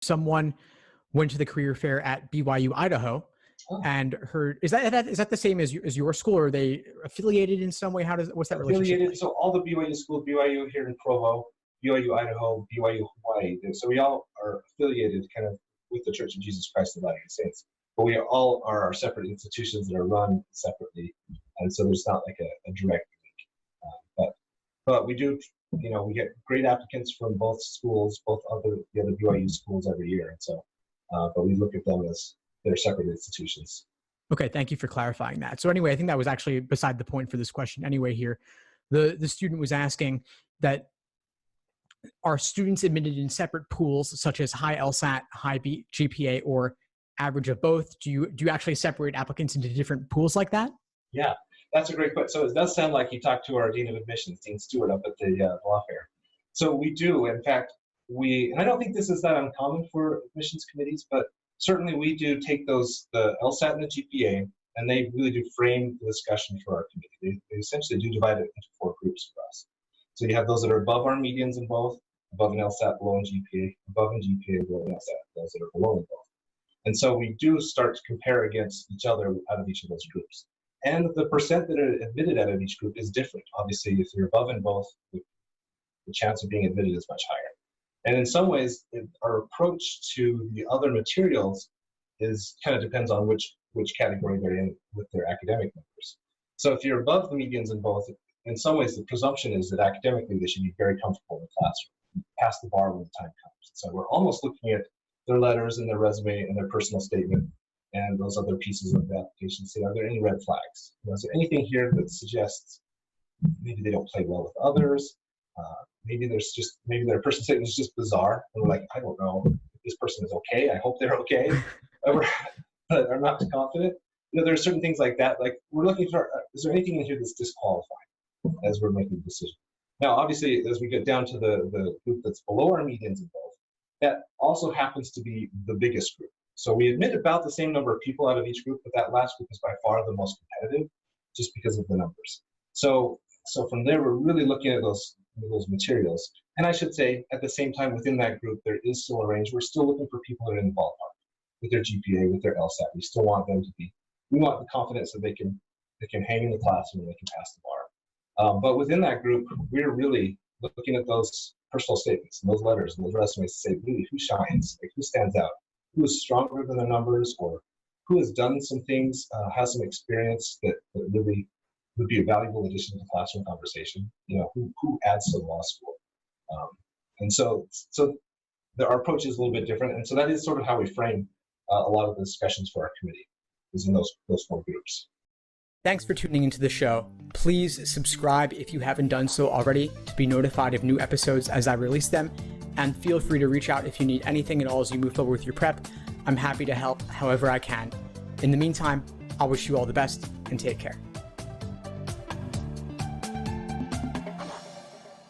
someone went to the career fair at BYU Idaho and heard, is that the same as your school, or are they affiliated in some way? What's that relationship like? So all the BYU schools, BYU here in Provo, BYU Idaho, BYU Hawaii, so we all are affiliated kind of with the Church of Jesus Christ of Latter-day Saints, but we all are separate institutions that are run separately, and so there's not like a direct link. But we do, we get great applicants from both schools, the other BYU schools every year, and so but we look at them as they're separate institutions. Okay, thank you for clarifying that. So anyway, I think that was actually beside the point for this question anyway here. The student was asking that, are students admitted in separate pools such as high LSAT, high GPA, or average of both? Do you actually separate applicants into different pools like that? Yeah, that's a great question. So it does sound like you talked to our Dean of Admissions, Dean Stewart, up at the law fair. So we do, in fact, and I don't think this is that uncommon for admissions committees, but certainly we do take the LSAT and the GPA, and they really do frame the discussion for our committee. They essentially do divide it into 4 groups for us. So you have those that are above our medians in both, above an LSAT, below in GPA, above in GPA, below in LSAT, those that are below in both. And so we do start to compare against each other out of each of those groups. And the percent that are admitted out of each group is different. Obviously, if you're above in both, the chance of being admitted is much higher. And in some ways, our approach to the other materials kind of depends on which category they're in with their academic numbers. So if you're above the medians in both, in some ways the presumption is that academically they should be very comfortable in the classroom, pass the bar when the time comes. So we're almost looking at their letters and their resume and their personal statement and those other pieces of the application. Say, are there any red flags? Is there anything here that suggests maybe they don't play well with others? Maybe their personal statement is just bizarre, and we're like, I don't know if this person is okay. I hope they're okay, but I'm not confident. There are certain things like that. Like, we're looking for, is there anything in here that's disqualifying as we're making the decision? Now, obviously, as we get down to the group that's below our medians in both, that also happens to be the biggest group. So we admit about the same number of people out of each group, but that last group is by far the most competitive, just because of the numbers. So from there, we're really looking at those materials. And I should say, at the same time, within that group, there is still a range. We're still looking for people that are in the ballpark with their GPA, with their LSAT. We still want them to be, we want the confidence that they can hang in the classroom and they can pass the bar. But within that group, we're really looking at those personal statements and those letters and those resumes to say, really, who shines, like who stands out, who is stronger than the numbers, or who has done some things, has some experience that really would be a valuable addition to classroom conversation. Who adds to the law school. And so our approach is a little bit different. And so that is sort of how we frame a lot of the discussions for our committee, is in those 4 groups. Thanks for tuning into the show. Please subscribe if you haven't done so already to be notified of new episodes as I release them. And feel free to reach out if you need anything at all as you move forward with your prep. I'm happy to help however I can. In the meantime, I'll wish you all the best and take care.